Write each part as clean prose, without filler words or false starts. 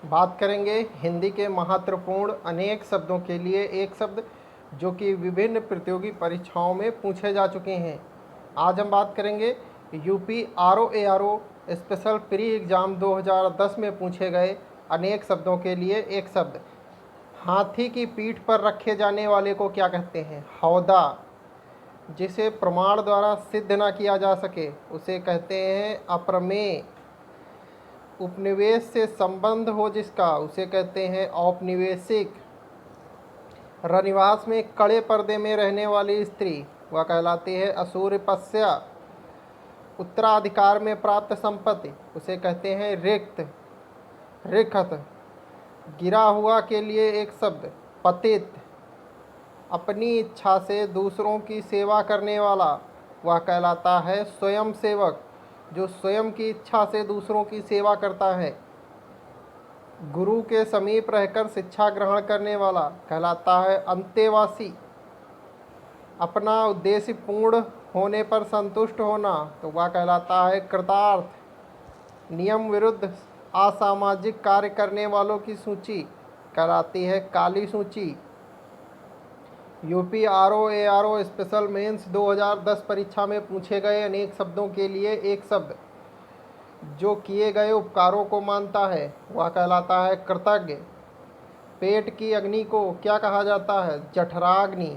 बात करेंगे हिंदी के महत्वपूर्ण अनेक शब्दों के लिए एक शब्द जो कि विभिन्न प्रतियोगी परीक्षाओं में पूछे जा चुके हैं। आज हम बात करेंगे UP RO ARO special pre exam 2010 में पूछे गए अनेक शब्दों के लिए एक शब्द। हाथी की पीठ पर रखे जाने वाले को क्या कहते हैं? हौदा। जिसे प्रमाण द्वारा सिद्ध न किया जा सके उसे कहते हैं अप्रमेय। उपनिवेश से संबंध हो जिसका उसे कहते हैं औपनिवेशिक। रनिवास में कड़े पर्दे में रहने वाली स्त्री वह कहलाती है असूर्यपस्या। उत्तराधिकार में प्राप्त संपत्ति उसे कहते हैं रिक्त रिखत। गिरा हुआ के लिए एक शब्द पतित। अपनी इच्छा से दूसरों की सेवा करने वाला वह कहलाता है स्वयं सेवक, जो स्वयं की इच्छा से दूसरों की सेवा करता है। गुरु के समीप रहकर शिक्षा ग्रहण करने वाला कहलाता है अंतेवासी। अपना उद्देश्य पूर्ण होने पर संतुष्ट होना तो वह कहलाता है कृतार्थ। नियम विरुद्ध असामाजिक कार्य करने वालों की सूची कहलाती है काली सूची। UP RO ARO special mains 2010 परीक्षा में पूछे गए अनेक शब्दों के लिए एक शब्द जो किए गए उपकारों को मानता है वह कहलाता है कृतज्ञ। पेट की अग्नि को क्या कहा जाता है? जठराग्नि।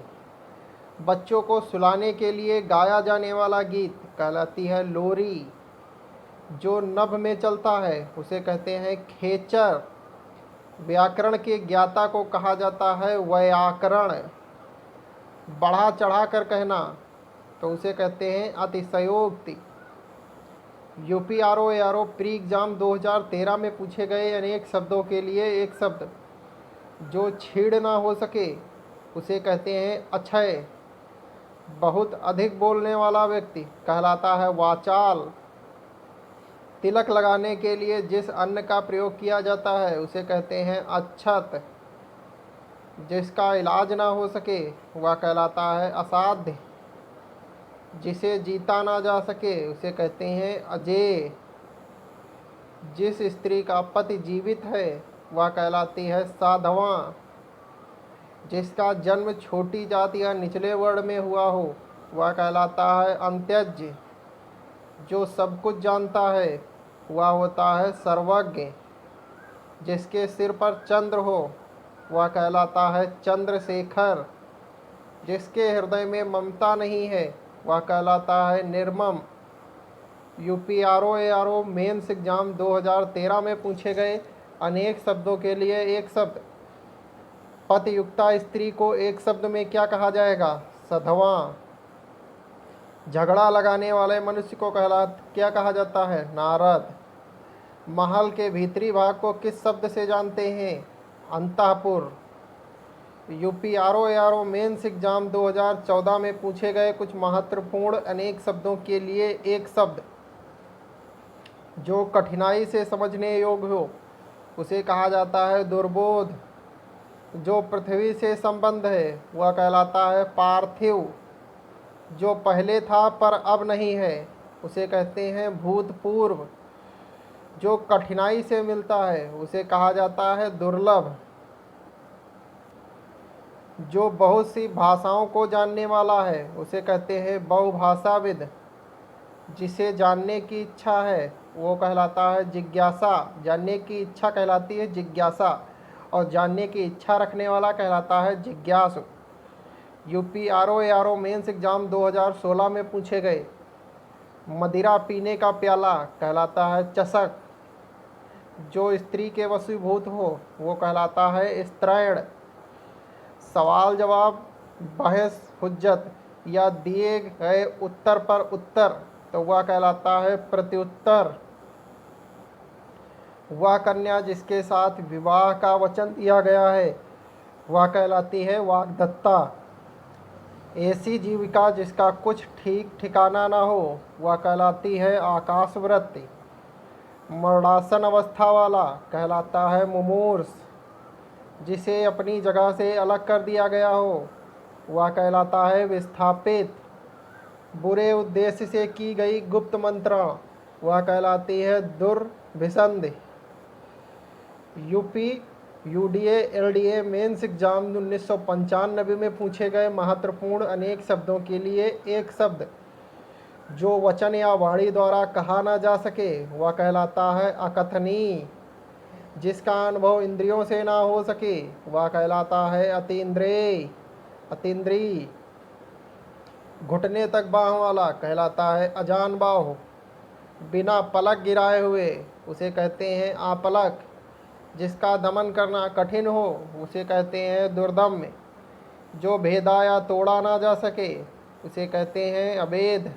बच्चों को सुलाने के लिए गाया जाने वाला गीत कहलाती है लोरी। जो नभ में चलता है उसे कहते हैं खेचर। व्याकरण के ज्ञाता को कहा जाता है वैयाकरण। बढ़ा चढ़ा कर कहना तो उसे कहते हैं अतिशयोक्ति। UP RO ARO pre exam 2013 में पूछे गए अनेक शब्दों के लिए एक शब्द जो छीड़ ना हो सके उसे कहते हैं अक्षय। बहुत अधिक बोलने वाला व्यक्ति कहलाता है वाचाल। तिलक लगाने के लिए जिस अन्न का प्रयोग किया जाता है उसे कहते हैं अक्षत। जिसका इलाज ना हो सके वह कहलाता है असाध्य। जिसे जीता ना जा सके उसे कहते हैं अजेय। जिस स्त्री का पति जीवित है वह कहलाती है साधवा। जिसका जन्म छोटी जाति या निचले वर्ण में हुआ हो वह कहलाता है अंत्यज्य। जो सब कुछ जानता है वह होता है सर्वज्ञ। जिसके सिर पर चंद्र हो वह कहलाता है चंद्रशेखर। जिसके हृदय में ममता नहीं है वह कहलाता है निर्मम। UP RO ARO mains exam 2013 में पूछे गए अनेक शब्दों के लिए एक शब्द। पतियुक्ता स्त्री को एक शब्द में क्या कहा जाएगा? सधवा। झगड़ा लगाने वाले मनुष्य को क्या कहा जाता है? नारद। महल के भीतरी भाग को किस शब्द से जानते हैं? अंतःपुर। UP RO ARO mains exam 2014 में पूछे गए कुछ महत्वपूर्ण अनेक शब्दों के लिए एक शब्द जो कठिनाई से समझने योग्य हो उसे कहा जाता है दुर्बोध। जो पृथ्वी से संबंध है वह कहलाता है पार्थिव। जो पहले था पर अब नहीं है उसे कहते हैं भूतपूर्व। जो कठिनाई से मिलता है उसे कहा जाता है दुर्लभ। जो बहुत सी भाषाओं को जानने वाला है उसे कहते हैं बहुभाषाविद। जिसे जानने की इच्छा है वो कहलाता है जिज्ञासा। जानने की इच्छा कहलाती है जिज्ञासा और जानने की इच्छा रखने वाला कहलाता है जिज्ञासु। UP RO ARO mains exam 2016 में पूछे गए मदिरा पीने का प्याला कहलाता है चषक। जो स्त्री के वशीभूत हो वो कहलाता है स्त्रैण। सवाल जवाब, बहस हुज्जत या दिए गए उत्तर पर उत्तर तो वह कहलाता है प्रत्युत्तर। वह कन्या जिसके साथ विवाह का वचन दिया गया है वह कहलाती है वाग्दत्ता। ऐसी जीविका जिसका कुछ ठीक ठिकाना ना हो वह कहलाती है आकाशवृत्ति। मरणासन अवस्था वाला कहलाता है मुमूर्ष। जिसे अपनी जगह से अलग कर दिया गया हो वह कहलाता है विस्थापित। बुरे उद्देश्य से की गई गुप्त मंत्रणा वह कहलाती है दुर्भिसंधि। UP UDA LDA mains exam 1995 में पूछे गए महत्वपूर्ण अनेक शब्दों के लिए एक शब्द जो वचन या वाणी द्वारा कहा ना जा सके वह कहलाता है अकथनीय। जिसका अनुभव इंद्रियों से ना हो सके वह कहलाता है अतीन्द्रिय। अतीन्द्रिय। घुटने तक बाह वाला कहलाता है अजान बाहु। बिना पलक गिराए हुए उसे कहते हैं आपलक। जिसका दमन करना कठिन हो उसे कहते हैं दुर्दम्य। जो भेदा या तोड़ा ना जा सके उसे कहते हैं अभेद।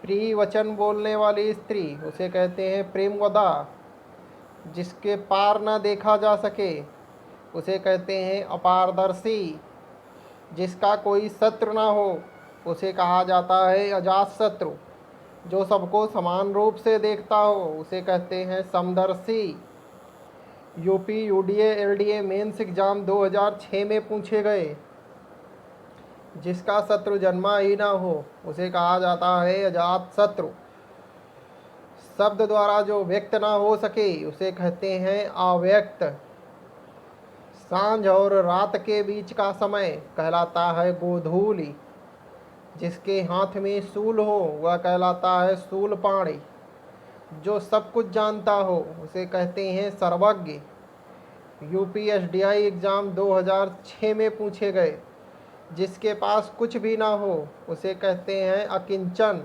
प्रिय वचन बोलने वाली स्त्री उसे कहते हैं प्रेमवदा। जिसके पार न देखा जा सके उसे कहते हैं अपारदर्शी। जिसका कोई शत्रु ना हो उसे कहा जाता है अजातशत्रु। जो सबको समान रूप से देखता हो उसे कहते हैं समदर्शी। UP UDA LDA mains exam 2006 में पूछे गए जिसका शत्रु जन्मा ही ना हो उसे कहा जाता है अजातशत्रु। शब्द द्वारा जो व्यक्त ना हो सके उसे कहते हैं अव्यक्त। सांझ और रात के बीच का समय कहलाता है गोधूली। जिसके हाथ में शूल हो वह कहलाता है शूलपाणी। जो सब कुछ जानता हो उसे कहते हैं सर्वज्ञ। यूपीएसडीआई एग्ज़ाम 2006 में पूछे गए जिसके पास कुछ भी ना हो उसे कहते हैं अकिंचन।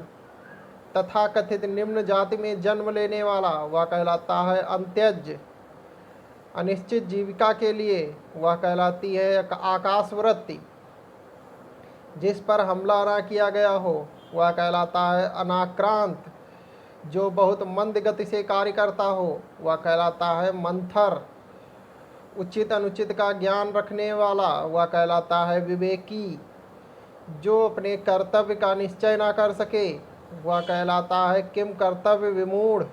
तथाकथित निम्न जाति में जन्म लेने वाला वह कहलाता है अंत्यज। अनिश्चित जीविका के लिए वह कहलाती है आकाशवृत्ति। जिस पर हमला ना किया गया हो वह कहलाता है अनाक्रांत। जो बहुत मंद गति से कार्य करता हो वह कहलाता है मंथर। उचित अनुचित का ज्ञान रखने वाला वह कहलाता है विवेकी। जो अपने कर्तव्य का निश्चय ना कर सके वह कहलाता है किम कर्तव्य विमूढ़।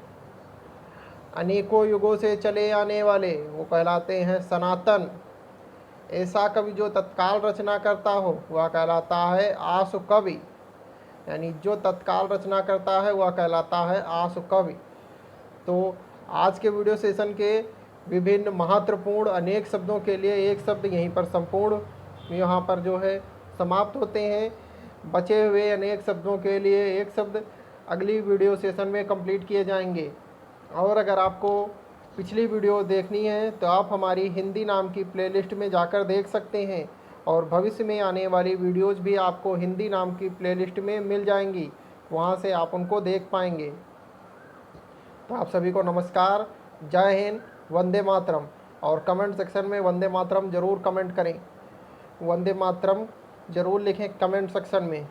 अनेकों युगों से चले आने वाले वो कहलाते हैं सनातन। ऐसा कवि जो तत्काल रचना करता हो वह कहलाता है आसु कवि। यानी जो तत्काल रचना करता है वह कहलाता है आसु कवि। तो आज के वीडियो सेशन के विभिन्न महत्वपूर्ण अनेक शब्दों के लिए एक शब्द यहीं पर संपूर्ण यहाँ पर जो है समाप्त होते हैं। बचे हुए अनेक शब्दों के लिए एक शब्द अगली वीडियो सेशन में कंप्लीट किए जाएंगे। और अगर आपको पिछली वीडियो देखनी है तो आप हमारी हिंदी नाम की प्लेलिस्ट में जाकर देख सकते हैं और भविष्य में आने वाली वीडियोज़ भी आपको हिंदी नाम की प्लेलिस्ट में मिल जाएंगी, वहाँ से आप उनको देख पाएंगे। तो आप सभी को नमस्कार, जय हिंद, वंदे मातरम। और कमेंट सेक्शन में वंदे मातरम ज़रूर कमेंट करें, वंदे मातरम ज़रूर लिखें कमेंट सेक्शन में।